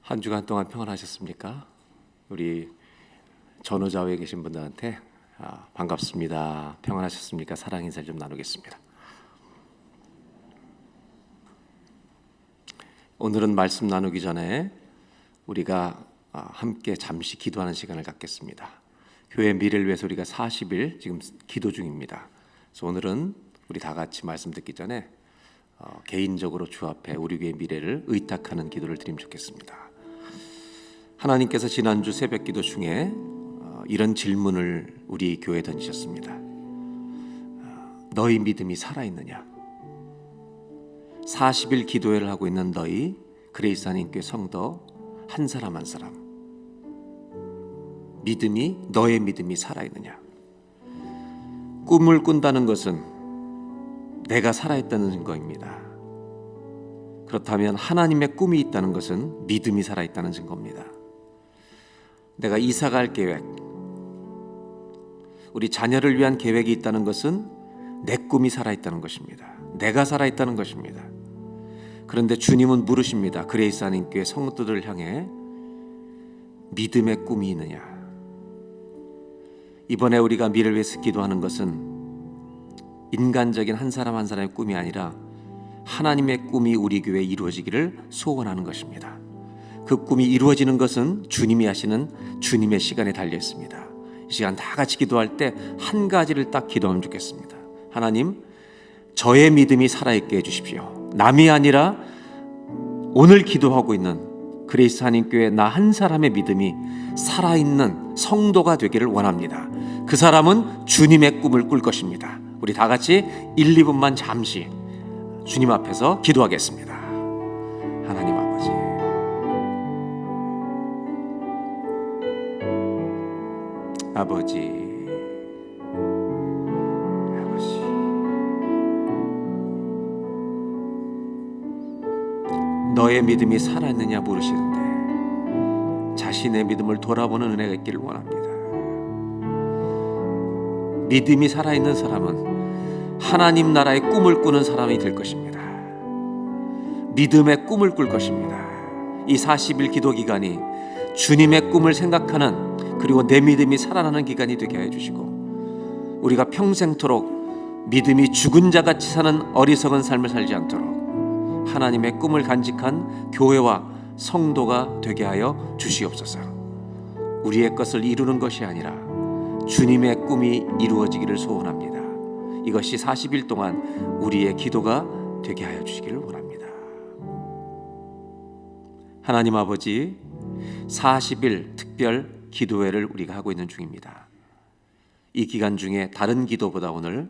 한 주간 동안 평안하셨습니까? 우리 전후좌우에 계신 분들한테 반갑습니다. 평안하셨습니까? 사랑 인사를 좀 나누겠습니다. 오늘은 말씀 나누기 전에 우리가 함께 잠시 기도하는 시간을 갖겠습니다. 교회 미래를 위해서 우리가 40일 지금 기도 중입니다. 그래서 오늘은 우리 다 같이 말씀 듣기 전에 개인적으로 주 앞에 우리 교회 미래를 의탁하는 기도를 드리면 좋겠습니다. 하나님께서 지난주 새벽 기도 중에 이런 질문을 우리 교회에 던지셨습니다. 너희 믿음이 살아있느냐? 40일 기도회를 하고 있는 너희 그레이스 한인교회 성도 한 사람 한 사람, 너의 믿음이 살아있느냐? 꿈을 꾼다는 것은 내가 살아있다는 증거입니다. 그렇다면 하나님의 꿈이 있다는 것은 믿음이 살아있다는 증거입니다. 내가 이사갈 계획, 우리 자녀를 위한 계획이 있다는 것은 내 꿈이 살아있다는 것입니다. 내가 살아있다는 것입니다. 그런데 주님은 물으십니다. 그레이스 한인교회 성도들을 향해 믿음의 꿈이 있느냐? 이번에 우리가 미래를 위해서 기도하는 것은 인간적인 한 사람 한 사람의 꿈이 아니라 하나님의 꿈이 우리 교회에 이루어지기를 소원하는 것입니다. 그 꿈이 이루어지는 것은 주님이 하시는 주님의 시간에 달려 있습니다. 이 시간 다 같이 기도할 때 한 가지를 딱 기도하면 좋겠습니다. 하나님, 저의 믿음이 살아있게 해주십시오. 남이 아니라 오늘 기도하고 있는 그레이스 한인교회 나 한 사람의 믿음이 살아있는 성도가 되기를 원합니다. 그 사람은 주님의 꿈을 꿀 것입니다. 우리 다 같이 1, 2분만 잠시 주님 앞에서 기도하겠습니다. 하나님 아버지, 아버지, 너의 믿음이 살아있느냐 물으시는데 자신의 믿음을 돌아보는 은혜가 있기를 원합니다. 믿음이 살아있는 사람은 하나님 나라의 꿈을 꾸는 사람이 될 것입니다. 믿음의 꿈을 꿀 것입니다. 이 40일 기도 기간이 주님의 꿈을 생각하는, 그리고 내 믿음이 살아나는 기간이 되게 해주시고, 우리가 평생토록 믿음이 죽은 자같이 사는 어리석은 삶을 살지 않도록 하나님의 꿈을 간직한 교회와 성도가 되게 하여 주시옵소서. 우리의 것을 이루는 것이 아니라 주님의 꿈이 이루어지기를 소원합니다. 이것이 40일 동안 우리의 기도가 되게 하여 주시기를 원합니다. 하나님 아버지, 40일 특별 기도회를 우리가 하고 있는 중입니다. 이 기간 중에 다른 기도보다 오늘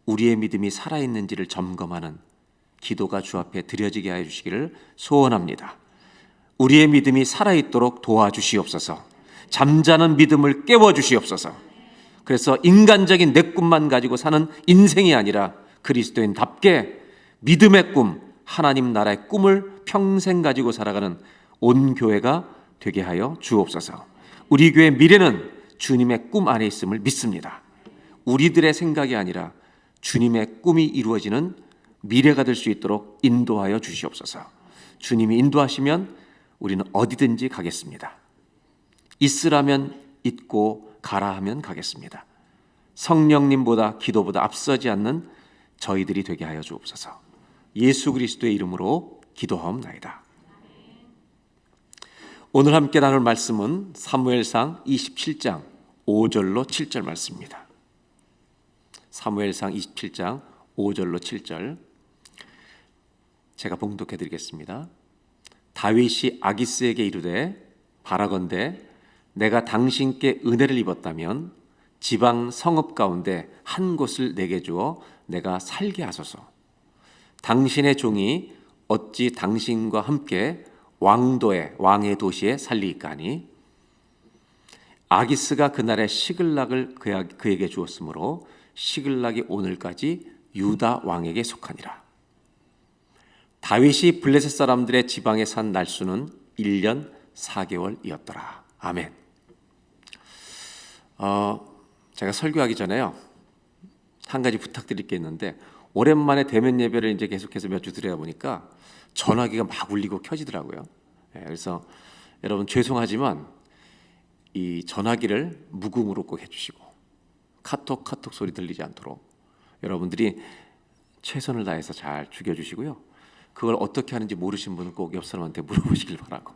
우리의 믿음이 살아있는지를 점검하는 기도가 주 앞에 드려지게 하여 주시기를 소원합니다. 우리의 믿음이 살아있도록 도와주시옵소서. 잠자는 믿음을 깨워주시옵소서. 그래서 인간적인 내 꿈만 가지고 사는 인생이 아니라 그리스도인답게 믿음의 꿈, 하나님 나라의 꿈을 평생 가지고 살아가는 온 교회가 되게 하여 주옵소서. 우리 교회 미래는 주님의 꿈 안에 있음을 믿습니다. 우리들의 생각이 아니라 주님의 꿈이 이루어지는 미래가 될 수 있도록 인도하여 주시옵소서. 주님이 인도하시면 우리는 어디든지 가겠습니다. 있으라면 있고 가라 하면 가겠습니다. 성령님보다 기도보다 앞서지 않는 저희들이 되게 하여 주옵소서. 예수 그리스도의 이름으로 기도하옵나이다. 오늘 함께 나눌 말씀은 사무엘상 27장 5절로 7절 말씀입니다. 사무엘상 27장 5절로 7절 제가 봉독해 드리겠습니다. 다윗이 아기스에게 이르되 바라건대 내가 당신께 은혜를 입었다면 지방 성읍 가운데 한 곳을 내게 주어 내가 살게 하소서. 당신의 종이 어찌 당신과 함께 왕의 도시에 살리이까니. 아기스가 그날에 시글락을 그에게 주었으므로 시글락이 오늘까지 유다 왕에게 속하니라. 다윗이 블레셋 사람들의 지방에 산 날수는 1년 4개월이었더라. 아멘. 제가 설교하기 전에요, 한 가지 부탁드릴 게 있는데, 오랜만에 대면 예배를 이제 계속해서 몇 주 드려야 보니까 전화기가 막 울리고 켜지더라고요. 그래서 여러분 죄송하지만 이 전화기를 무궁으로 꼭 해주시고 카톡 소리 들리지 않도록 여러분들이 최선을 다해서 잘 죽여주시고요. 그걸 어떻게 하는지 모르신 분은 꼭 옆 사람한테 물어보시길 바라고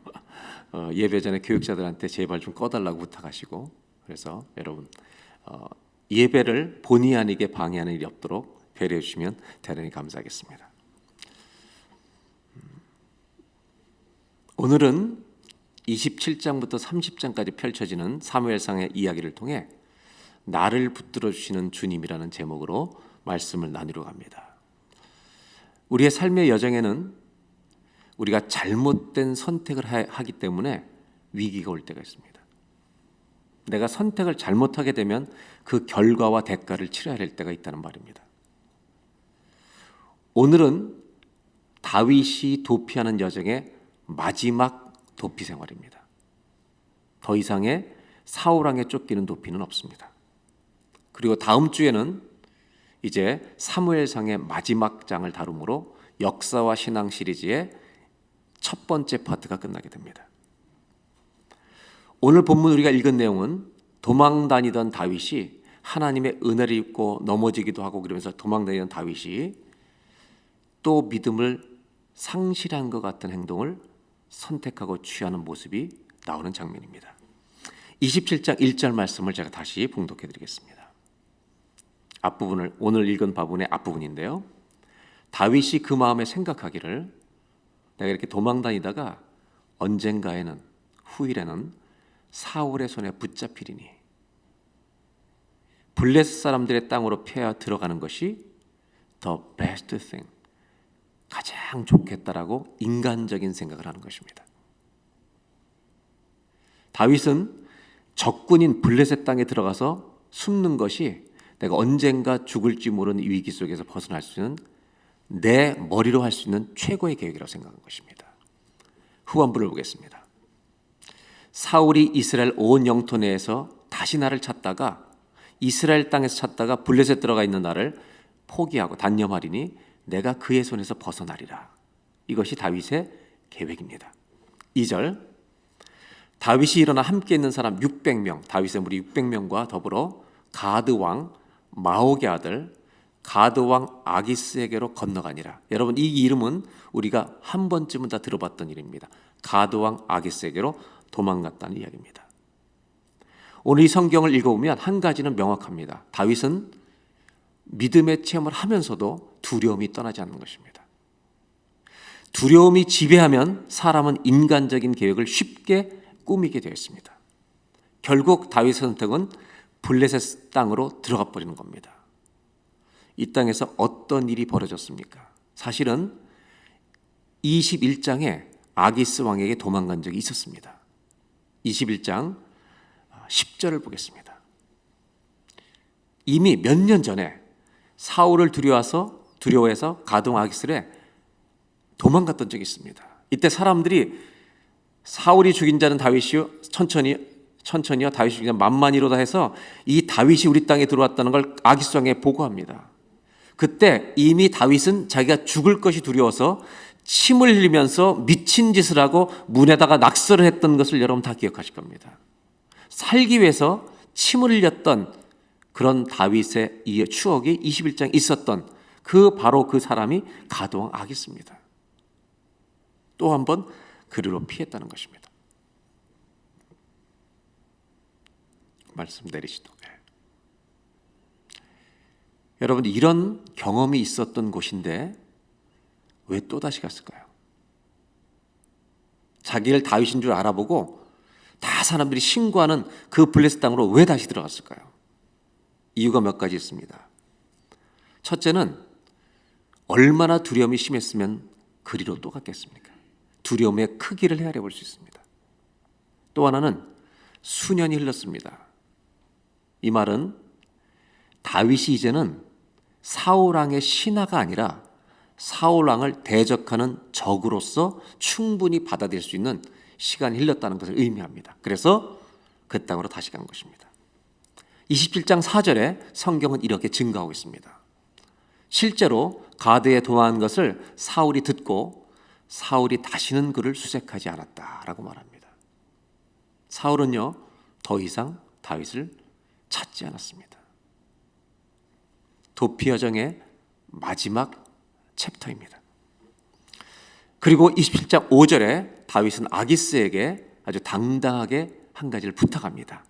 예배 전에 교육자들한테 제발 좀 꺼달라고 부탁하시고, 그래서 여러분 예배를 본의 아니게 방해하는 일이 없도록 배려해 주시면 대단히 감사하겠습니다. 오늘은 27장부터 30장까지 펼쳐지는 사무엘상의 이야기를 통해 나를 붙들어 주시는 주님이라는 제목으로 말씀을 나누려고 합니다. 우리의 삶의 여정에는 우리가 잘못된 선택을 하기 때문에 위기가 올 때가 있습니다. 내가 선택을 잘못하게 되면 그 결과와 대가를 치러야 할 때가 있다는 말입니다. 오늘은 다윗이 도피하는 여정의 마지막 도피 생활입니다. 더 이상의 사울왕에 쫓기는 도피는 없습니다. 그리고 다음 주에는 이제 사무엘상의 마지막 장을 다루므로 역사와 신앙 시리즈의 첫 번째 파트가 끝나게 됩니다. 오늘 본문 우리가 읽은 내용은 도망다니던 다윗이 하나님의 은혜를 입고 넘어지기도 하고 그러면서 도망다니던 다윗이 또 믿음을 상실한 것 같은 행동을 선택하고 취하는 모습이 나오는 장면입니다. 27장 1절 말씀을 제가 다시 봉독해 드리겠습니다. 앞부분을 오늘 읽은 바분의 앞부분인데요. 다윗이 그 마음에 생각하기를 내가 이렇게 도망다니다가 언젠가에는 후일에는 사울의 손에 붙잡히리니 블레셋 사람들의 땅으로 패하 들어가는 것이 the best thing, 가장 좋겠다라고 인간적인 생각을 하는 것입니다. 다윗은 적군인 블레셋 땅에 들어가서 숨는 것이 내가 언젠가 죽을지 모르는 위기 속에서 벗어날 수 있는 내 머리로 할 수 있는 최고의 계획이라고 생각한 것입니다. 후반부를 보겠습니다. 사울이 이스라엘 온 영토 내에서 다시 나를 찾다가 이스라엘 땅에서 찾다가 블레셋 들어가 있는 나를 포기하고 단념하리니 내가 그의 손에서 벗어나리라. 이것이 다윗의 계획입니다. 2절, 다윗이 일어나 함께 있는 사람 600명, 다윗의 무리 600명과 더불어 가드 왕 마옥의 아들 가드 왕 아기스에게로 건너가니라. 여러분, 이 이름은 우리가 한 번쯤은 다 들어봤던 이름입니다. 가드 왕 아기스에게로 도망갔다는 이야기입니다. 오늘 이 성경을 읽어보면 한 가지는 명확합니다. 다윗은 믿음의 체험을 하면서도 두려움이 떠나지 않는 것입니다. 두려움이 지배하면 사람은 인간적인 계획을 쉽게 꾸미게 되어 있습니다. 결국 다윗의 선택은 블레셋 땅으로 들어가 버리는 겁니다. 이 땅에서 어떤 일이 벌어졌습니까? 사실은 21장에 아기스 왕에게 도망간 적이 있었습니다. 21장 10절을 보겠습니다. 이미 몇 년 전에 사울을 두려워해서 가드 왕 아기스에 도망갔던 적이 있습니다. 이때 사람들이 사울이 죽인 자는 다윗이요 천천히요 다윗이 죽인 자는 만만이로다 해서 이 다윗이 우리 땅에 들어왔다는 걸 아기스 왕에게 보고합니다. 그때 이미 다윗은 자기가 죽을 것이 두려워서 침을 흘리면서 미친 짓을 하고 문에다가 낙서를 했던 것을 여러분 다 기억하실 겁니다. 살기 위해서 침을 흘렸던 그런 다윗의 이 추억이 21장에 있었던 바로 그 사람이 가드왕 아기스입니다. 또 한 번 그리로 피했다는 것입니다. 말씀 내리시도록. 여러분, 이런 경험이 있었던 곳인데 왜 또다시 갔을까요? 자기를 다윗인 줄 알아보고 다 사람들이 신고하는 그 블레셋 땅으로 왜 다시 들어갔을까요? 이유가 몇 가지 있습니다. 첫째는 얼마나 두려움이 심했으면 그리로 또 갔겠습니까? 두려움의 크기를 헤아려 볼 수 있습니다. 또 하나는 수년이 흘렀습니다. 이 말은 다윗이 이제는 사울왕의 신하가 아니라 사울왕을 대적하는 적으로서 충분히 받아들일 수 있는 시간이 흘렀다는 것을 의미합니다. 그래서 그 땅으로 다시 간 것입니다. 27장 4절에 성경은 이렇게 증거하고 있습니다. 실제로 가드에 도망한 것을 사울이 듣고 사울이 다시는 그를 수색하지 않았다라고 말합니다. 사울은요, 더 이상 다윗을 찾지 않았습니다. 도피 여정의 마지막 챕터입니다. 그리고 27장 5절에 다윗은 아기스에게 아주 당당하게 한 가지를 부탁합니다.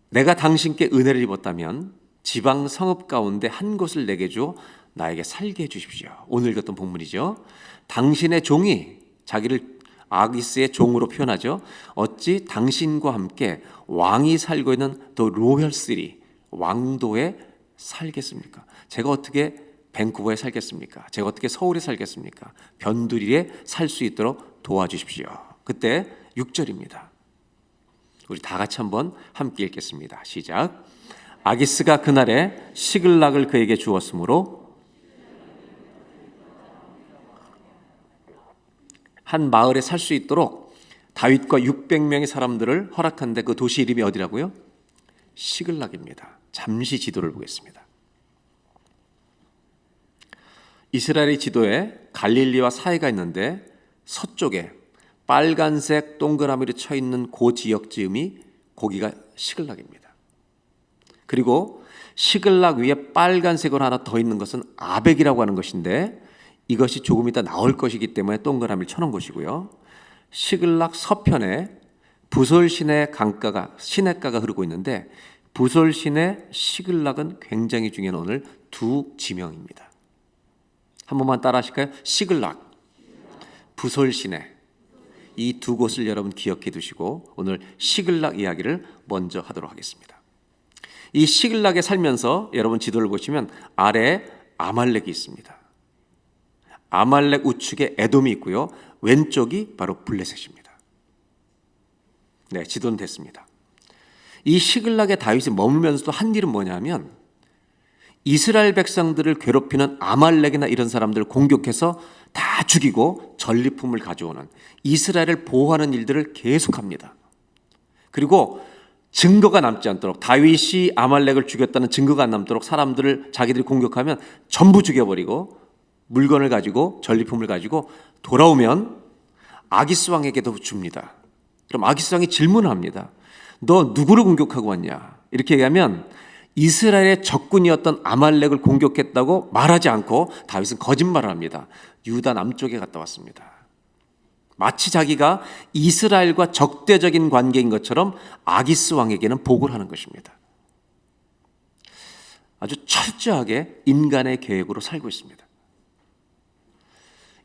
내가 당신께 은혜를 입었다면 지방 성읍 가운데 한 곳을 내게 줘 나에게 살게 해주십시오. 오늘 읽었던 본문이죠. 당신의 종이 자기를 아기스의 종으로 표현하죠. 어찌 당신과 함께 왕이 살고 있는 더 로열 시리, 왕도에 살겠습니까? 제가 어떻게 밴쿠버에 살겠습니까? 제가 어떻게 서울에 살겠습니까? 변두리에 살 수 있도록 도와주십시오. 그때 6절입니다. 우리 다 같이 한번 함께 읽겠습니다. 시작. 아기스가 그날에 시글락을 그에게 주었으므로 한 마을에 살 수 있도록 다윗과 600명의 사람들을 허락한데 그 도시 이름이 어디라고요? 시글락입니다. 잠시 지도를 보겠습니다. 이스라엘의 지도에 갈릴리와 사해가 있는데 서쪽에 빨간색 동그라미로 쳐 있는 그 지역 지음이 거기가 시글락입니다. 그리고 시글락 위에 빨간색으로 하나 더 있는 것은 아벡이라고 하는 것인데 이것이 조금 이따 나올 것이기 때문에 동그라미를 쳐놓은 것이고요. 시글락 서편에 부솔시내 시냇가가 흐르고 있는데 부솔시내 시글락은 굉장히 중요한 오늘 두 지명입니다. 한 번만 따라 하실까요? 시글락, 부솔시내, 이 두 곳을 여러분 기억해 두시고 오늘 시글락 이야기를 먼저 하도록 하겠습니다. 이 시글락에 살면서 여러분 지도를 보시면 아래에 아말렉이 있습니다. 아말렉 우측에 에돔이 있고요. 왼쪽이 바로 블레셋입니다. 네, 지도는 됐습니다. 이 시글락에 다윗이 머물면서도 한 일은 뭐냐면 이스라엘 백성들을 괴롭히는 아말렉이나 이런 사람들을 공격해서 다 죽이고 전리품을 가져오는 이스라엘을 보호하는 일들을 계속합니다. 그리고 증거가 남지 않도록 다윗이 아말렉을 죽였다는 증거가 안 남도록 사람들을 자기들이 공격하면 전부 죽여버리고 물건을 가지고 전리품을 가지고 돌아오면 아기스 왕에게도 줍니다. 그럼 아기스 왕이 질문을 합니다. 너 누구를 공격하고 왔냐? 이렇게 얘기하면 이스라엘의 적군이었던 아말렉을 공격했다고 말하지 않고 다윗은 거짓말을 합니다. 유다 남쪽에 갔다 왔습니다. 마치 자기가 이스라엘과 적대적인 관계인 것처럼 아기스 왕에게는 보고를 하는 것입니다. 아주 철저하게 인간의 계획으로 살고 있습니다.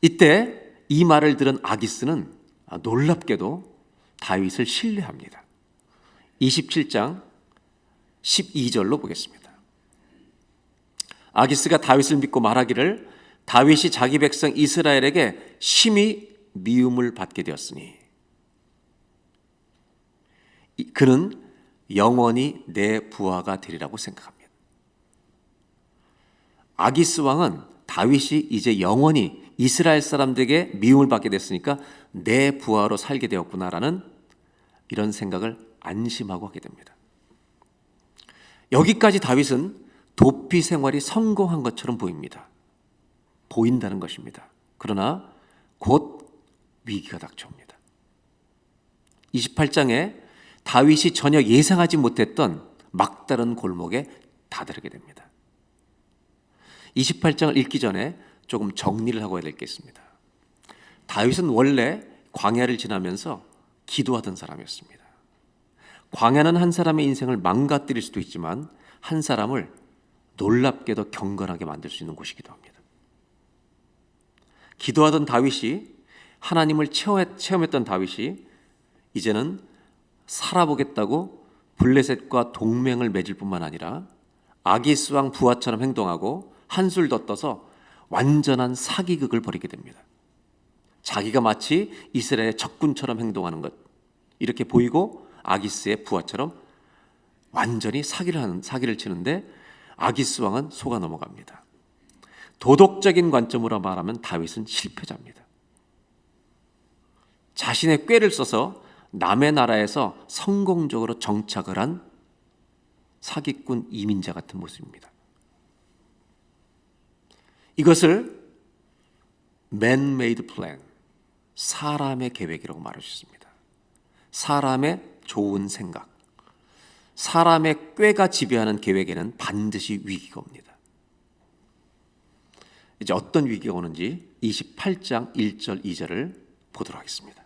이때 이 말을 들은 아기스는 놀랍게도 다윗을 신뢰합니다. 27장 12절로 보겠습니다. 아기스가 다윗을 믿고 말하기를 다윗이 자기 백성 이스라엘에게 심히 미움을 받게 되었으니 그는 영원히 내 부하가 되리라고 생각합니다. 아기스 왕은 다윗이 이제 영원히 이스라엘 사람들에게 미움을 받게 됐으니까 내 부하로 살게 되었구나라는 이런 생각을 안심하고 하게 됩니다. 여기까지 다윗은 도피 생활이 성공한 것처럼 보인다는 것입니다. 그러나 곧 위기가 닥쳐옵니다. 28장에 다윗이 전혀 예상하지 못했던 막다른 골목에 다다르게 됩니다. 28장을 읽기 전에 조금 정리를 하고 해야 되겠습니다. 다윗은 원래 광야를 지나면서 기도하던 사람이었습니다. 광야는 한 사람의 인생을 망가뜨릴 수도 있지만 한 사람을 놀랍게도 경건하게 만들 수 있는 곳이기도 합니다. 기도하던 다윗이 하나님을 체험했던 다윗이 이제는 살아보겠다고 블레셋과 동맹을 맺을 뿐만 아니라 아기스 왕 부하처럼 행동하고 한술 더 떠서 완전한 사기극을 벌이게 됩니다. 자기가 마치 이스라엘의 적군처럼 행동하는 것 이렇게 보이고 아기스의 부하처럼 완전히 사기를 치는데 아기스 왕은 속아 넘어갑니다. 도덕적인 관점으로 말하면 다윗은 실패자입니다. 자신의 꾀를 써서 남의 나라에서 성공적으로 정착을 한 사기꾼 이민자 같은 모습입니다. 이것을 man-made plan, 사람의 계획이라고 말할 수 있습니다. 사람의 좋은 생각, 사람의 꾀가 지배하는 계획에는 반드시 위기가 옵니다. 이제 어떤 위기가 오는지 28장 1절 2절을 보도록 하겠습니다.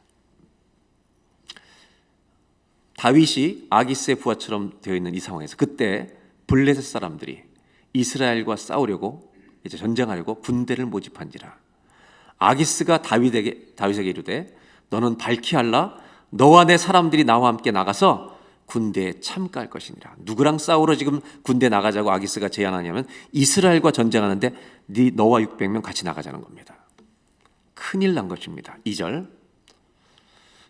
다윗이 아기스의 부하처럼 되어 있는 이 상황에서 그때 블레셋 사람들이 이스라엘과 싸우려고 이제 전쟁하려고 군대를 모집한지라 아기스가 다윗에게 이르되 너는 발키할라 너와 내 사람들이 나와 함께 나가서 군대에 참가할 것이니라. 누구랑 싸우러 지금 군대 나가자고 아기스가 제안하냐면 이스라엘과 전쟁하는데 너와 600명 같이 나가자는 겁니다. 큰일 난 것입니다. 2절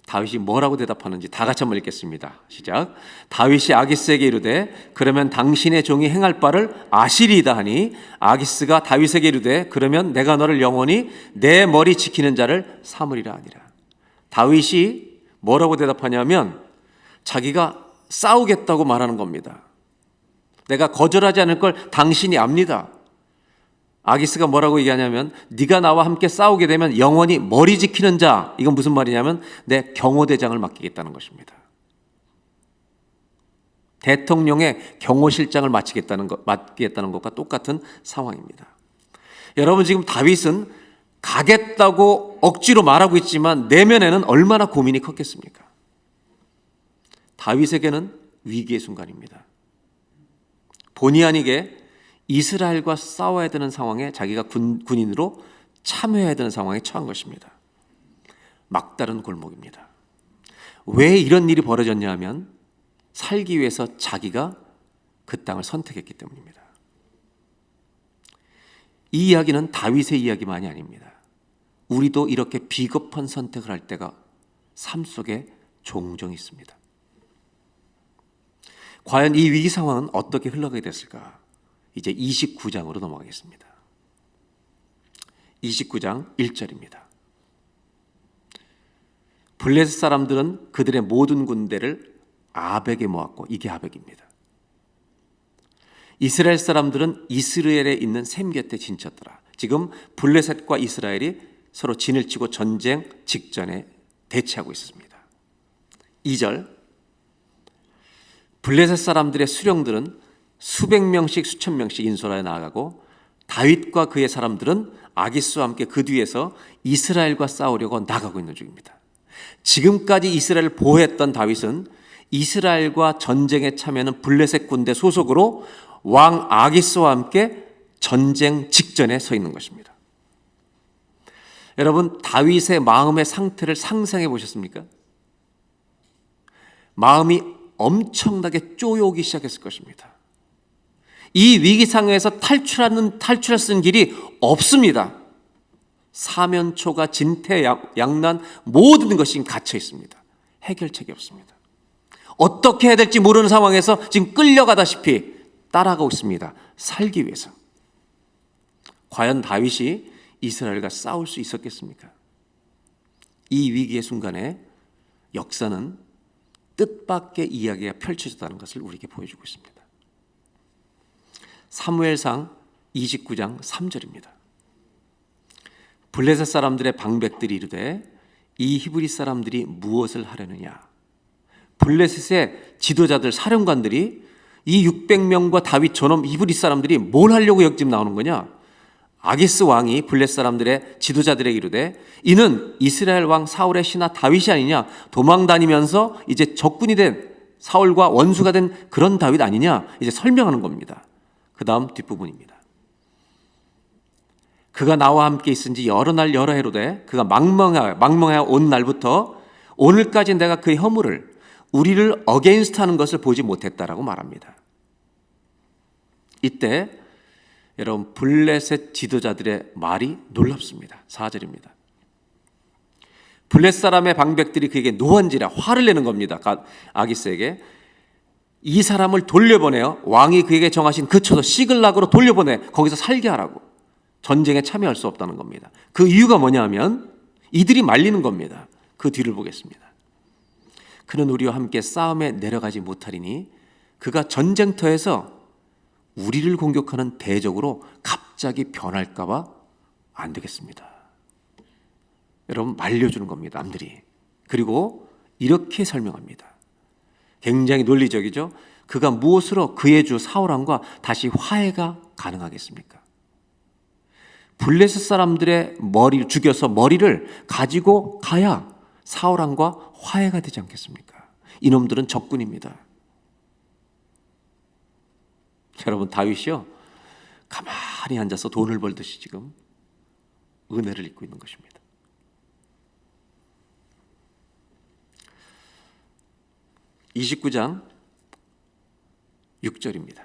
다윗이 뭐라고 대답하는지 다 같이 한번 읽겠습니다. 시작. 다윗이 아기스에게 이르되 그러면 당신의 종이 행할 바를 아시리이다 하니 아기스가 다윗에게 이르되 그러면 내가 너를 영원히 내 머리 지키는 자를 삼으리라 하니라. 다윗이 뭐라고 대답하냐면 자기가 싸우겠다고 말하는 겁니다. 내가 거절하지 않을 걸 당신이 압니다. 아기스가 뭐라고 얘기하냐면 네가 나와 함께 싸우게 되면 영원히 머리 지키는 자, 이건 무슨 말이냐면 내 경호대장을 맡기겠다는 것입니다. 대통령의 경호실장을 맡기겠다는 것과 똑같은 상황입니다. 여러분 지금 다윗은 가겠다고 억지로 말하고 있지만 내면에는 얼마나 고민이 컸겠습니까? 다윗에게는 위기의 순간입니다. 본의 아니게 이스라엘과 싸워야 되는 상황에 자기가 군인으로 참여해야 되는 상황에 처한 것입니다. 막다른 골목입니다. 왜 이런 일이 벌어졌냐 하면 살기 위해서 자기가 그 땅을 선택했기 때문입니다. 이 이야기는 다윗의 이야기만이 아닙니다. 우리도 이렇게 비겁한 선택을 할 때가 삶 속에 종종 있습니다. 과연 이 위기 상황은 어떻게 흘러가게 됐을까? 이제 29장으로 넘어가겠습니다. 29장 1절입니다. 블레셋 사람들은 그들의 모든 군대를 아벡에 모았고 이게 아벡입니다. 이스라엘 사람들은 이스라엘에 있는 셈 곁에 진쳤더라. 지금 블레셋과 이스라엘이 서로 진을 치고 전쟁 직전에 대치하고 있습니다. 2절 블레셋 사람들의 수령들은 수백 명씩 수천 명씩 인솔하여 나아가고 다윗과 그의 사람들은 아기스와 함께 그 뒤에서 이스라엘과 싸우려고 나가고 있는 중입니다. 지금까지 이스라엘을 보호했던 다윗은 이스라엘과 전쟁에 참여하는 블레셋 군대 소속으로 왕 아기스와 함께 전쟁 직전에 서 있는 것입니다. 여러분 다윗의 마음의 상태를 상상해 보셨습니까? 마음이 엄청나게 쪼여오기 시작했을 것입니다. 이 위기 상황에서 탈출할 수 있는 길이 없습니다. 사면초가 진퇴양난 모든 것이 갇혀 있습니다. 해결책이 없습니다. 어떻게 해야 될지 모르는 상황에서 지금 끌려가다시피 따라가고 있습니다. 살기 위해서. 과연 다윗이 이스라엘과 싸울 수 있었겠습니까? 이 위기의 순간에 역사는 뜻밖의 이야기가 펼쳐졌다는 것을 우리에게 보여주고 있습니다. 사무엘상 29장 3절입니다. 블레셋 사람들의 방백들이 이르되 이 히브리 사람들이 무엇을 하려느냐. 블레셋의 지도자들 사령관들이 이 600명과 다윗 저놈 히브리 사람들이 뭘 하려고 여기 지금 나오는 거냐. 아기스 왕이 블레셋 사람들의 지도자들에게 이르되 이는 이스라엘 왕 사울의 신하 다윗이 아니냐. 도망 다니면서 이제 적군이 된 사울과 원수가 된 그런 다윗 아니냐. 이제 설명하는 겁니다. 그 다음 뒷부분입니다. 그가 나와 함께 있은 지 여러 날 여러 해로 돼 그가 망명하여 온 날부터 오늘까지 내가 그의 허물을 우리를 어게인스트 하는 것을 보지 못했다라고 말합니다. 이때 여러분 블레셋 지도자들의 말이 놀랍습니다. 4절입니다. 블레셋 사람의 방백들이 그에게 노한지라 화를 내는 겁니다. 아기스에게 이 사람을 돌려보내요. 왕이 그에게 정하신 그 처소 시글락으로 돌려보내 거기서 살게 하라고. 전쟁에 참여할 수 없다는 겁니다. 그 이유가 뭐냐 하면 이들이 말리는 겁니다. 그 뒤를 보겠습니다. 그는 우리와 함께 싸움에 내려가지 못하리니 그가 전쟁터에서 우리를 공격하는 대적으로 갑자기 변할까 봐 안 되겠습니다. 여러분 말려주는 겁니다. 남들이. 그리고 이렇게 설명합니다. 굉장히 논리적이죠. 그가 무엇으로 그의 주 사울왕과 다시 화해가 가능하겠습니까? 블레셋 사람들의 머리를 죽여서 머리를 가지고 가야 사울왕과 화해가 되지 않겠습니까? 이놈들은 적군입니다. 여러분 다윗이요 가만히 앉아서 돈을 벌듯이 지금 은혜를 입고 있는 것입니다. 29장 6절입니다.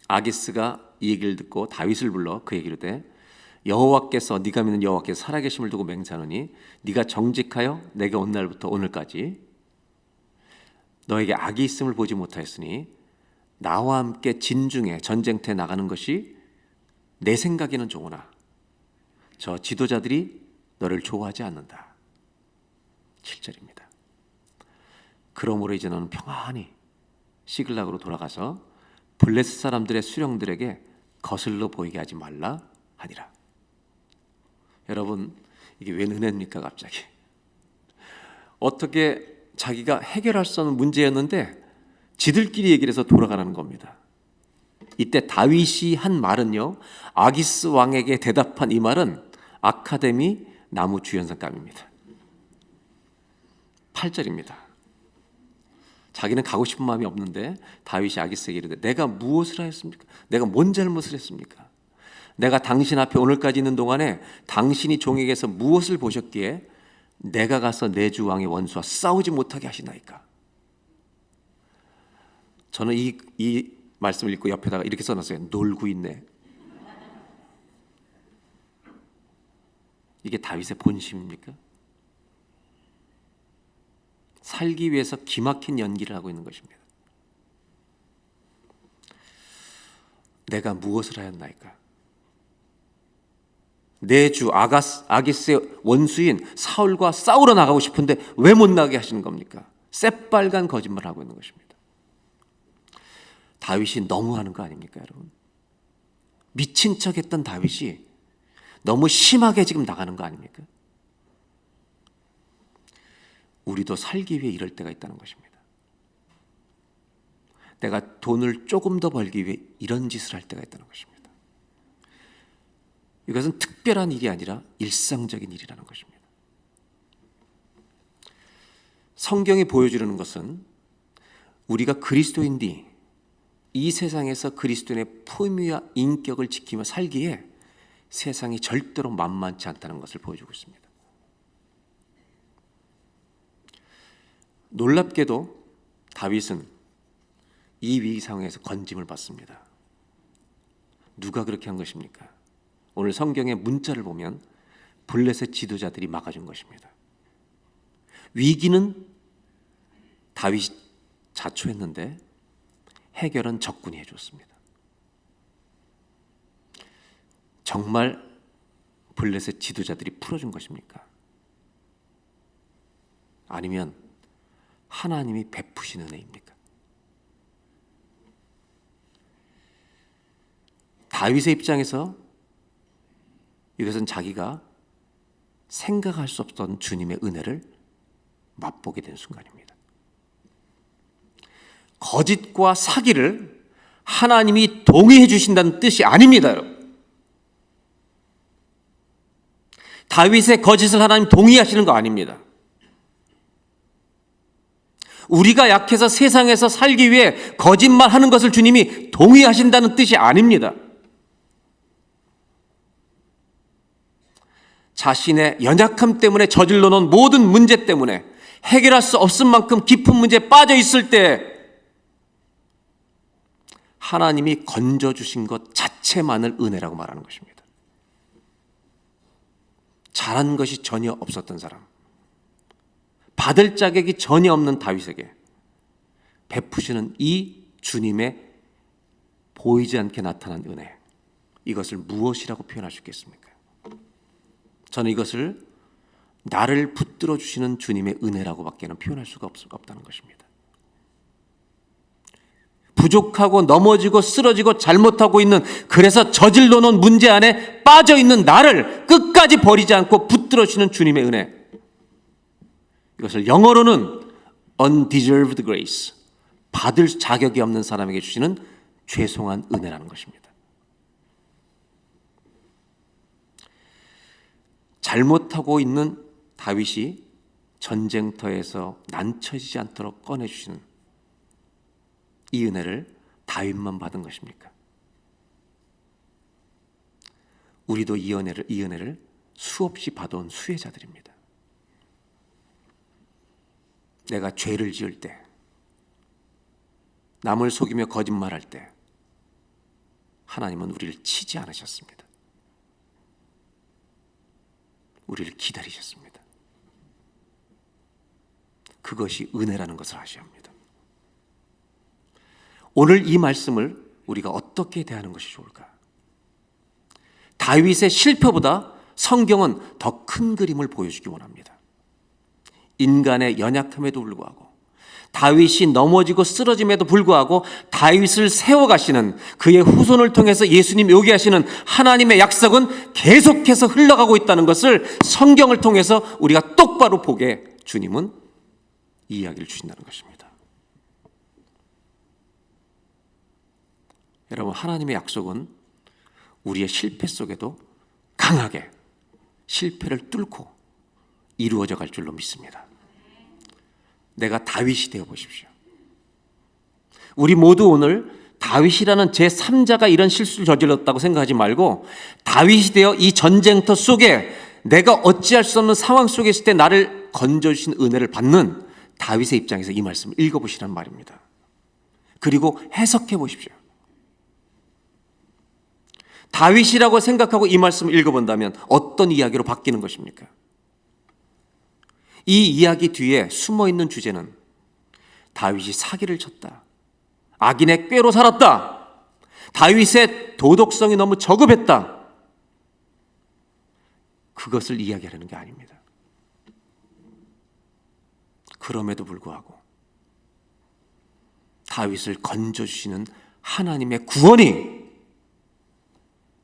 아기스가 이 얘기를 듣고 다윗을 불러 그 얘기를 대 여호와께서 네가 믿는 여호와께서 살아계심을 두고 맹세하노니 네가 정직하여 내게 온 날부터 오늘까지 너에게 악이 있음을 보지 못하였으니 나와 함께 진중에 전쟁터에 나가는 것이 내 생각에는 좋으나 저 지도자들이 너를 좋아하지 않는다. 7절입니다. 그러므로 이제 너는 평안히 시글락으로 돌아가서 블레셋 사람들의 수령들에게 거슬러 보이게 하지 말라 하니라. 여러분 이게 웬 은혜입니까 갑자기? 어떻게 자기가 해결할 수 없는 문제였는데 지들끼리 얘기를 해서 돌아가라는 겁니다. 이때 다윗이 한 말은요 아기스 왕에게 대답한 이 말은 아카데미 나무 주연상감입니다. 8절입니다. 자기는 가고 싶은 마음이 없는데 다윗이 아기스에게 이르되 내가 무엇을 하였습니까? 내가 뭔 잘못을 했습니까? 내가 당신 앞에 오늘까지 있는 동안에 당신이 종에게서 무엇을 보셨기에 내가 가서 내 주 왕의 원수와 싸우지 못하게 하시나이까? 저는 이 말씀을 읽고 옆에다가 이렇게 써놨어요. 놀고 있네. 이게 다윗의 본심입니까? 살기 위해서 기막힌 연기를 하고 있는 것입니다. 내가 무엇을 하였나이까? 내 주 아기스의 원수인 사울과 싸우러 나가고 싶은데 왜 못 나게 하시는 겁니까? 새빨간 거짓말을 하고 있는 것입니다. 다윗이 너무하는 거 아닙니까 여러분? 미친 척했던 다윗이 너무 심하게 지금 나가는 거 아닙니까? 우리도 살기 위해 이럴 때가 있다는 것입니다. 내가 돈을 조금 더 벌기 위해 이런 짓을 할 때가 있다는 것입니다. 이것은 특별한 일이 아니라 일상적인 일이라는 것입니다. 성경이 보여주는 것은 우리가 그리스도인이 이 세상에서 그리스도인의 품위와 인격을 지키며 살기에 세상이 절대로 만만치 않다는 것을 보여주고 있습니다. 놀랍게도 다윗은 이 위기 상황에서 건짐을 받습니다. 누가 그렇게 한 것입니까? 오늘 성경의 문자를 보면 블레셋 지도자들이 막아준 것입니다. 위기는 다윗이 자초했는데 해결은 적군이 해줬습니다. 정말 블레셋 지도자들이 풀어준 것입니까? 아니면 하나님이 베푸신 은혜입니까? 다윗의 입장에서 이것은 자기가 생각할 수 없던 주님의 은혜를 맛보게 된 순간입니다. 거짓과 사기를 하나님이 동의해 주신다는 뜻이 아닙니다, 여러분. 다윗의 거짓을 하나님 동의하시는 거 아닙니다. 우리가 약해서 세상에서 살기 위해 거짓말하는 것을 주님이 동의하신다는 뜻이 아닙니다. 자신의 연약함 때문에 저질러 놓은 모든 문제 때문에 해결할 수 없을 만큼 깊은 문제에 빠져 있을 때 하나님이 건져주신 것 자체만을 은혜라고 말하는 것입니다. 잘한 것이 전혀 없었던 사람, 받을 자격이 전혀 없는 다윗에게 베푸시는 이 주님의 보이지 않게 나타난 은혜, 이것을 무엇이라고 표현할 수 있겠습니까? 저는 이것을 나를 붙들어 주시는 주님의 은혜라고 밖에는 표현할 수가 없다는 것입니다. 부족하고 넘어지고 쓰러지고 잘못하고 있는, 그래서 저질러 놓은 문제 안에 빠져 있는 나를 끝까지 버리지 않고 붙들어 주시는 주님의 은혜. 이것을 영어로는 undeserved grace, 받을 자격이 없는 사람에게 주시는 죄송한 은혜라는 것입니다. 잘못하고 있는 다윗이 전쟁터에서 난처해지지 않도록 꺼내주시는 이 은혜를 다윗만 받은 것입니까? 우리도 이 은혜를 수없이 받아온 수혜자들입니다. 내가 죄를 지을 때, 남을 속이며 거짓말할 때 하나님은 우리를 치지 않으셨습니다. 우리를 기다리셨습니다. 그것이 은혜라는 것을 아셔야 합니다. 오늘 이 말씀을 우리가 어떻게 대하는 것이 좋을까? 다윗의 실패보다 성경은 더 큰 그림을 보여주기 원합니다. 인간의 연약함에도 불구하고, 다윗이 넘어지고 쓰러짐에도 불구하고 다윗을 세워가시는, 그의 후손을 통해서 예수님 오게 하시는 하나님의 약속은 계속해서 흘러가고 있다는 것을 성경을 통해서 우리가 똑바로 보게 주님은 이 이야기를 주신다는 것입니다. 여러분, 하나님의 약속은 우리의 실패 속에도 강하게 실패를 뚫고 이루어져 갈 줄로 믿습니다. 내가 다윗이 되어 보십시오. 우리 모두 오늘 다윗이라는 제3자가 이런 실수를 저질렀다고 생각하지 말고, 다윗이 되어 이 전쟁터 속에 내가 어찌할 수 없는 상황 속에 있을 때 나를 건져주신 은혜를 받는 다윗의 입장에서 이 말씀을 읽어보시란 말입니다. 그리고 해석해 보십시오. 다윗이라고 생각하고 이 말씀을 읽어본다면 어떤 이야기로 바뀌는 것입니까? 이 이야기 뒤에 숨어있는 주제는 다윗이 사기를 쳤다, 악인의 꾀로 살았다, 다윗의 도덕성이 너무 저급했다, 그것을 이야기하려는 게 아닙니다. 그럼에도 불구하고 다윗을 건져주시는 하나님의 구원이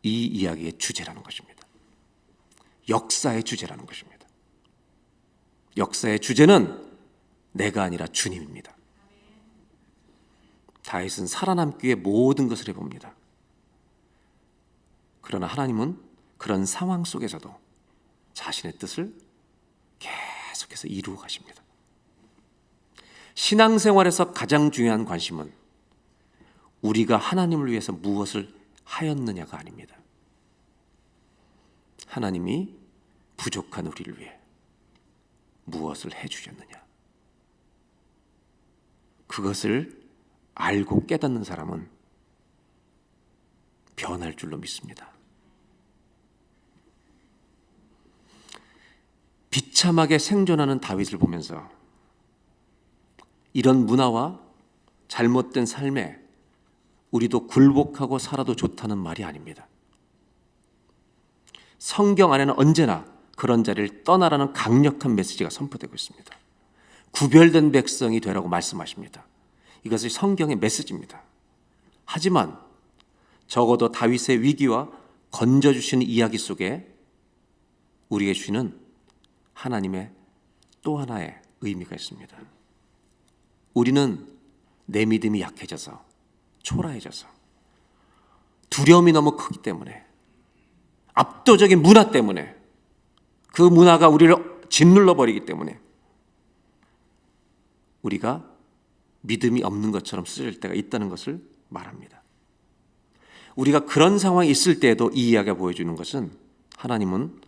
이 이야기의 주제라는 것입니다. 역사의 주제라는 것입니다. 역사의 주제는 내가 아니라 주님입니다. 다윗은 살아남기 위해 모든 것을 해봅니다. 그러나 하나님은 그런 상황 속에서도 자신의 뜻을 계속해서 이루어 가십니다. 신앙생활에서 가장 중요한 관심은 우리가 하나님을 위해서 무엇을 하였느냐가 아닙니다. 하나님이 부족한 우리를 위해 무엇을 해주셨느냐, 그것을 알고 깨닫는 사람은 변할 줄로 믿습니다. 비참하게 생존하는 다윗을 보면서 이런 문화와 잘못된 삶에 우리도 굴복하고 살아도 좋다는 말이 아닙니다. 성경 안에는 언제나 그런 자리를 떠나라는 강력한 메시지가 선포되고 있습니다. 구별된 백성이 되라고 말씀하십니다. 이것이 성경의 메시지입니다. 하지만 적어도 다윗의 위기와 건져주시는 이야기 속에 우리에게 주시는 하나님의 또 하나의 의미가 있습니다. 우리는 내 믿음이 약해져서, 초라해져서, 두려움이 너무 크기 때문에, 압도적인 문화 때문에, 그 문화가 우리를 짓눌러 버리기 때문에 우리가 믿음이 없는 것처럼 쓰여질 때가 있다는 것을 말합니다. 우리가 그런 상황이 있을 때에도 이 이야기가 보여주는 것은 하나님은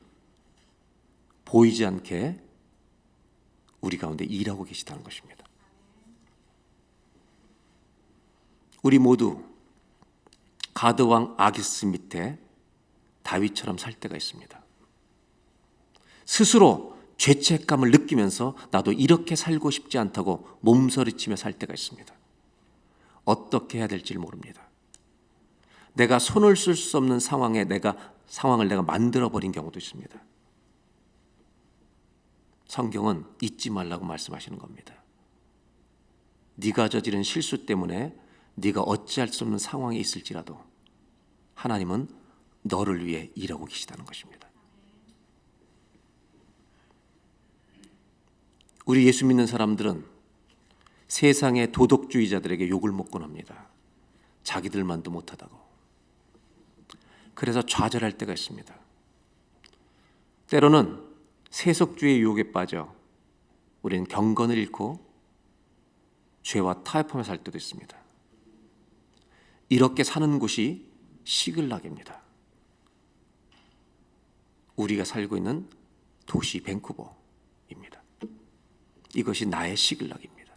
보이지 않게 우리 가운데 일하고 계시다는 것입니다. 우리 모두 가드 왕 아기스 밑에 다윗처럼 살 때가 있습니다. 스스로 죄책감을 느끼면서 나도 이렇게 살고 싶지 않다고 몸서리치며 살 때가 있습니다. 어떻게 해야 될지 모릅니다. 내가 손을 쓸 수 없는 상황을 내가 만들어버린 경우도 있습니다. 성경은 잊지 말라고 말씀하시는 겁니다. 네가 저지른 실수 때문에 네가 어찌할 수 없는 상황에 있을지라도 하나님은 너를 위해 일하고 계시다는 것입니다. 우리 예수 믿는 사람들은 세상의 도덕주의자들에게 욕을 먹곤 합니다. 자기들만도 못하다고. 그래서 좌절할 때가 있습니다. 때로는 세속주의 유혹에 빠져 우리는 경건을 잃고 죄와 타협하며 살 때도 있습니다. 이렇게 사는 곳이 시글락입니다. 우리가 살고 있는 도시 밴쿠버입니다. 이것이 나의 시글락입니다.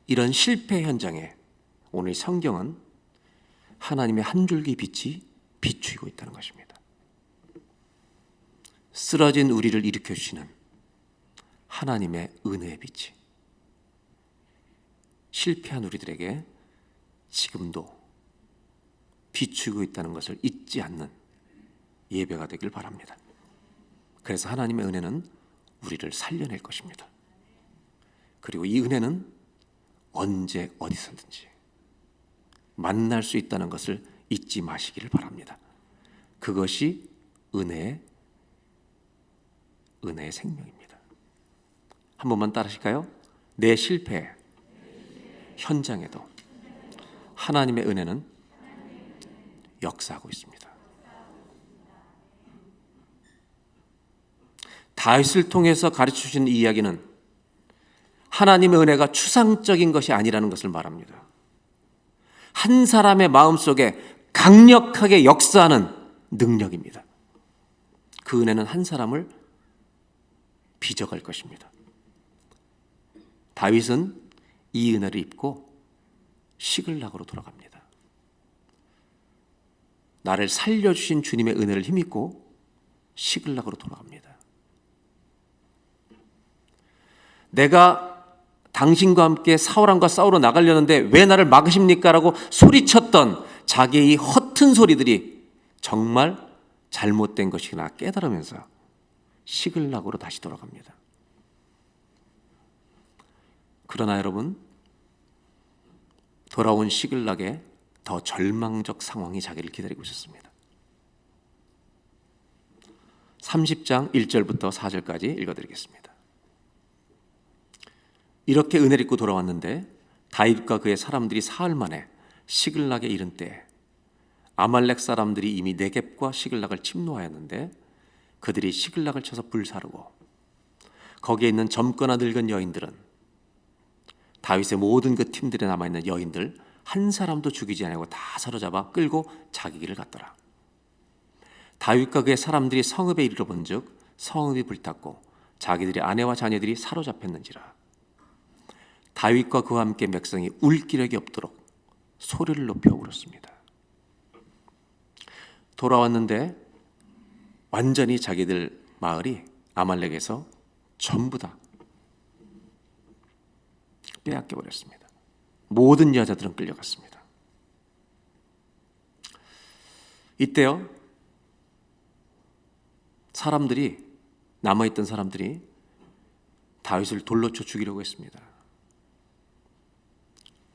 이런 실패 현장에 오늘 성경은 하나님의 한 줄기 빛이 비추이고 있다는 것입니다. 쓰러진 우리를 일으켜 주시는 하나님의 은혜의 빛이 실패한 우리들에게 지금도 비추고 있다는 것을 잊지 않는 예배가 되길 바랍니다. 그래서 하나님의 은혜는 우리를 살려낼 것입니다. 그리고 이 은혜는 언제 어디서든지 만날 수 있다는 것을 잊지 마시기를 바랍니다. 그것이 은혜의 생명입니다. 한 번만 따라하실까요? 내 실패 현장에도 하나님의 은혜는 역사하고 있습니다. 다윗을 통해서 가르쳐주신 이 이야기는 하나님의 은혜가 추상적인 것이 아니라는 것을 말합니다. 한 사람의 마음속에 강력하게 역사하는 능력입니다. 그 은혜는 한 사람을 빚어갈 것입니다. 다윗은 이 은혜를 입고 시글락으로 돌아갑니다. 나를 살려주신 주님의 은혜를 힘입고 시글락으로 돌아갑니다. 내가 당신과 함께 사울왕과 싸우러 나가려는데 왜 나를 막으십니까? 라고 소리쳤던 자기의 허튼 소리들이 정말 잘못된 것이구나 깨달으면서 시글락으로 다시 돌아갑니다. 그러나 여러분, 돌아온 시글락에 더 절망적 상황이 자기를 기다리고 있었습니다. 30장 1절부터 4절까지 읽어드리겠습니다. 이렇게 은혜를 입고 돌아왔는데 다윗과 그의 사람들이 사흘 만에 시글락에 이른 때 아말렉 사람들이 이미 네겝과 시글락을 침노하였는데 그들이 시글락을 쳐서 불사르고 거기에 있는 젊거나 늙은 여인들은 다윗의 모든 그 팀들에 남아있는 여인들 한 사람도 죽이지 아니하고 다 사로잡아 끌고 자기 길을 갔더라. 다윗과 그의 사람들이 성읍에 이르러 본즉 성읍이 불탔고 자기들의 아내와 자녀들이 사로잡혔는지라. 다윗과 그와 함께 백성이 울 기력이 없도록 소리를 높여 울었습니다. 돌아왔는데 완전히 자기들 마을이 아말렉에서 전부 다 빼앗겨 버렸습니다. 모든 여자들은 끌려갔습니다. 이때요, 남아있던 사람들이 다윗을 돌로 쳐 죽이려고 했습니다.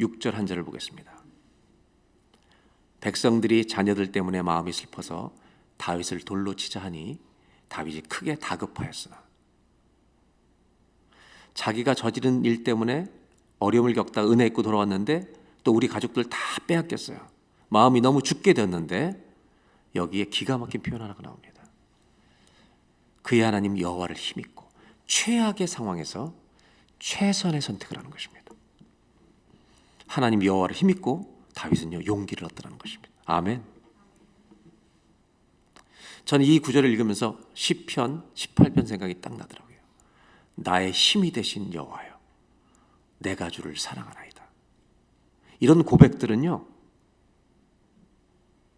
6절 한 절을 보겠습니다. 백성들이 자녀들 때문에 마음이 슬퍼서 다윗을 돌로 치자 하니 다윗이 크게 다급하였으나 자기가 저지른 일 때문에 어려움을 겪다 은혜 있고 돌아왔는데 또 우리 가족들 다 빼앗겼어요. 마음이 너무 죽게 되었는데 여기에 기가 막힌 표현 하나가 나옵니다. 그의 하나님 여호와를 힘입고 최악의 상황에서 최선의 선택을 하는 것입니다. 하나님 여호와를 힘입고 다윗은요 용기를 얻더라는 것입니다. 아멘. 저는 이 구절을 읽으면서 시편 18편 생각이 딱 나더라고요. 나의 힘이 되신 여호와여, 내가 주를 사랑하나이다. 이런 고백들은요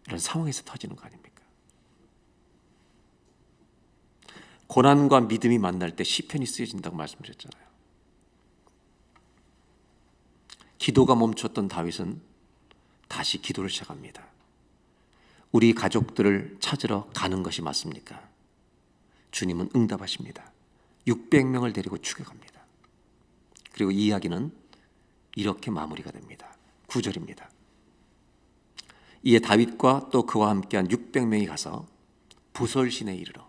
이런 상황에서 터지는 거 아닙니까? 고난과 믿음이 만날 때 시편이 쓰여진다고 말씀드렸잖아요. 기도가 멈췄던 다윗은 다시 기도를 시작합니다. 우리 가족들을 찾으러 가는 것이 맞습니까? 주님은 응답하십니다. 600명을 데리고 추격합니다. 그리고 이 이야기는 이렇게 마무리가 됩니다. 9절입니다. 이에 다윗과 또 그와 함께한 600명이 가서 부솔시내에 이르러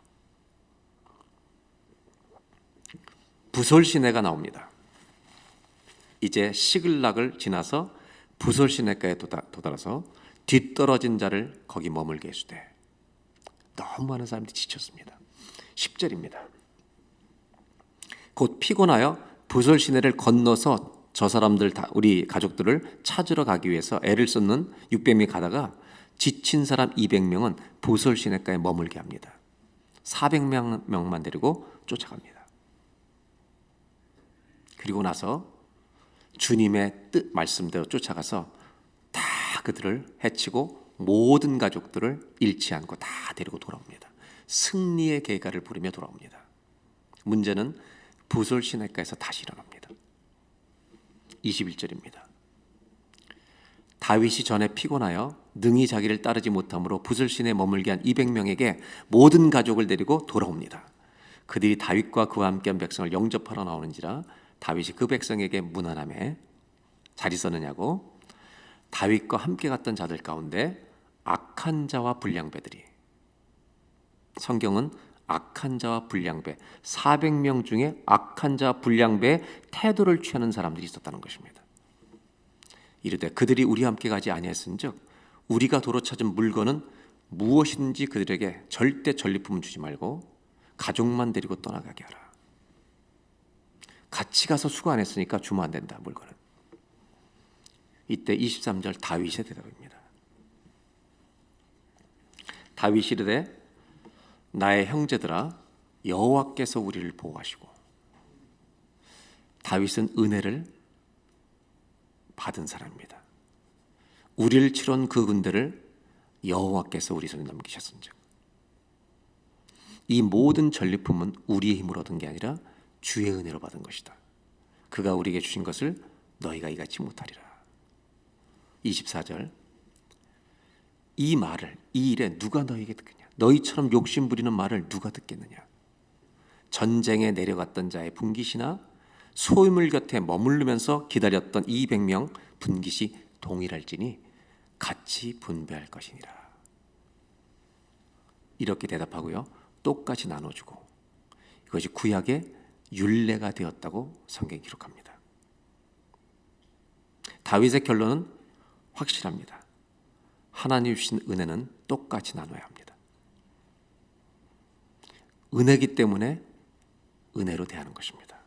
부솔시내가 나옵니다. 이제 시글락을 지나서 부솔시내가에 도달해서 뒤떨어진 자를 거기 머물게 해주되 너무 많은 사람들이 지쳤습니다. 10절입니다. 곧 피곤하여 부솔시내를 건너서 저 사람들 다 우리 가족들을 찾으러 가기 위해서 애를 쏟는 600명이 가다가 지친 사람 200명은 부솔시내가에 머물게 합니다. 400명만 데리고 쫓아갑니다. 그리고 나서 주님의 뜻 말씀대로 쫓아가서 다 그들을 해치고 모든 가족들을 잃지 않고 다 데리고 돌아옵니다. 승리의 계가를 부르며 돌아옵니다. 문제는 부솔 시내가에서 다시 일어납니다. 21절입니다. 다윗이 전에 피곤하여 능히 자기를 따르지 못함으로 부솔 시내에 머물게 한 200명에게 모든 가족을 데리고 돌아옵니다. 그들이 다윗과 그와 함께한 백성을 영접하러 나오는지라 다윗이 그 백성에게 문안하매 잘 있었느냐고. 다윗과 함께 갔던 자들 가운데 악한 자와 불량배들이, 성경은 악한 자와 불량배, 400명 중에 악한 자와 불량배의 태도를 취하는 사람들이 있었다는 것입니다. 이르되 그들이 우리와 함께 가지 아니했은즉 우리가 도로 찾은 물건은 무엇이든지 그들에게 절대 전리품은 주지 말고 가족만 데리고 떠나가게 하라. 같이 가서 수고 안 했으니까 주면 안 된다, 물건은. 이때 23절 다윗의 대답입니다. 다윗이 이르되 나의 형제들아 여호와께서 우리를 보호하시고. 다윗은 은혜를 받은 사람입니다. 우리를 치러온 그 군대를 여호와께서 우리 손에 넘기셨은즉 이 모든 전리품은 우리의 힘으로 얻은 게 아니라 주의 은혜로 받은 것이다. 그가 우리에게 주신 것을 너희가 이같이 못하리라. 24절 이 말을, 이 일에 누가 너희에게 듣겠냐? 너희처럼 욕심 부리는 말을 누가 듣겠느냐? 전쟁에 내려갔던 자의 분깃이나 소유물 곁에 머무르면서 기다렸던 200명 분깃이 동일할지니 같이 분배할 것이니라. 이렇게 대답하고요, 똑같이 나눠주고 이것이 구약의 율례가 되었다고 성경이 기록합니다. 다윗의 결론은 확실합니다. 하나님 주신 은혜는 똑같이 나눠야 합니다. 은혜이기 때문에 은혜로 대하는 것입니다.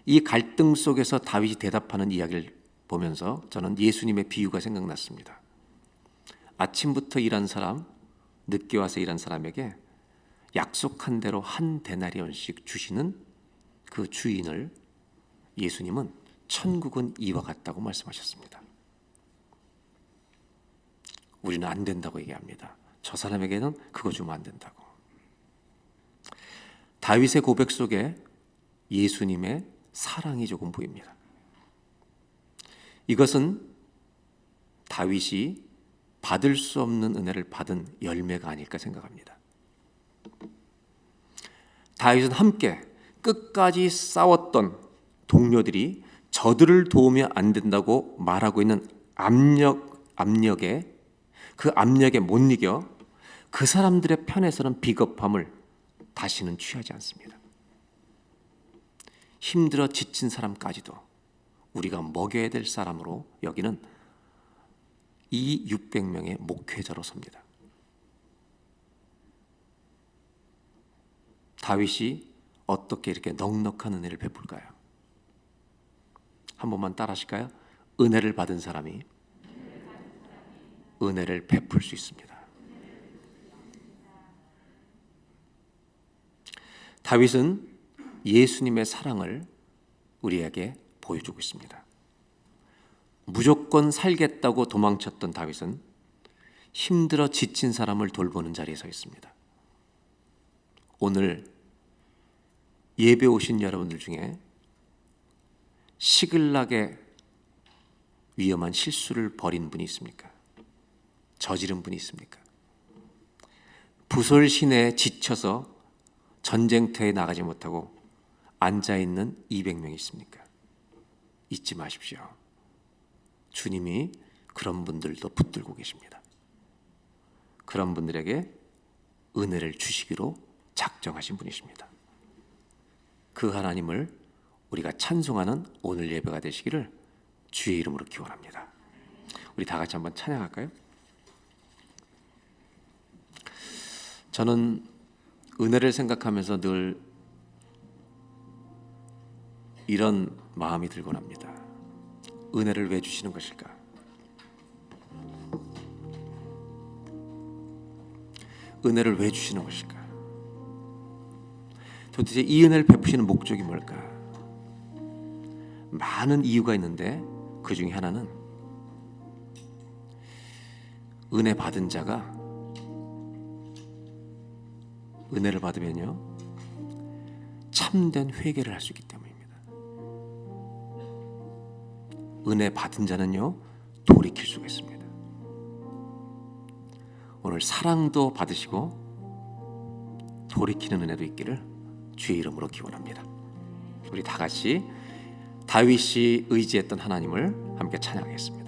이 갈등 속에서 다윗이 대답하는 이야기를 보면서 저는 예수님의 비유가 생각났습니다. 아침부터 일한 사람, 늦게 와서 일한 사람에게 약속한 대로 한 데나리온씩 주시는 그 주인을 예수님은 천국은 이와 같다고 말씀하셨습니다. 우리는 안 된다고 얘기합니다. 저 사람에게는 그거 주면 안 된다고. 다윗의 고백 속에 예수님의 사랑이 조금 보입니다. 이것은 다윗이 받을 수 없는 은혜를 받은 열매가 아닐까 생각합니다. 다윗은 함께 끝까지 싸웠던 동료들이 저들을 도우면 안 된다고 말하고 있는 압력에 그 압력에 못 이겨 그 사람들의 편에서는 비겁함을 다시는 취하지 않습니다. 힘들어 지친 사람까지도 우리가 먹여야 될 사람으로 여기는 이 600명의 목회자로 섭니다. 다윗이 어떻게 이렇게 넉넉한 은혜를 베풀까요? 한 번만 따라 하실까요? 은혜를 받은 사람이 은혜를 베풀 수 있습니다. 다윗은 예수님의 사랑을 우리에게 보여주고 있습니다. 무조건 살겠다고 도망쳤던 다윗은 힘들어 지친 사람을 돌보는 자리에 서 있습니다. 오늘 예배 오신 여러분들 중에 시글락의 위험한 실수를 벌인 분이 있습니까? 저지른 분이 있습니까? 부솔 시내에 지쳐서 전쟁터에 나가지 못하고 앉아있는 200명이 있습니까? 잊지 마십시오. 주님이 그런 분들도 붙들고 계십니다. 그런 분들에게 은혜를 주시기로 작정하신 분이십니다. 그 하나님을 우리가 찬송하는 오늘 예배가 되시기를 주의 이름으로 기원합니다. 우리 다 같이 한번 찬양할까요? 저는 은혜를 생각하면서 늘 이런 마음이 들곤 합니다. 은혜를 왜 주시는 것일까? 은혜를 왜 주시는 것일까? 도대체 이 은혜를 베푸시는 목적이 뭘까? 많은 이유가 있는데 그 중에 하나는 은혜 받은 자가 은혜를 받으면요 참된 회개를 할 수 있기 때문입니다. 은혜 받은 자는요 돌이킬 수가 있습니다. 오늘 사랑도 받으시고 돌이키는 은혜도 있기를 주의 이름으로 기원합니다. 우리 다 같이 다윗이 의지했던 하나님을 함께 찬양하겠습니다.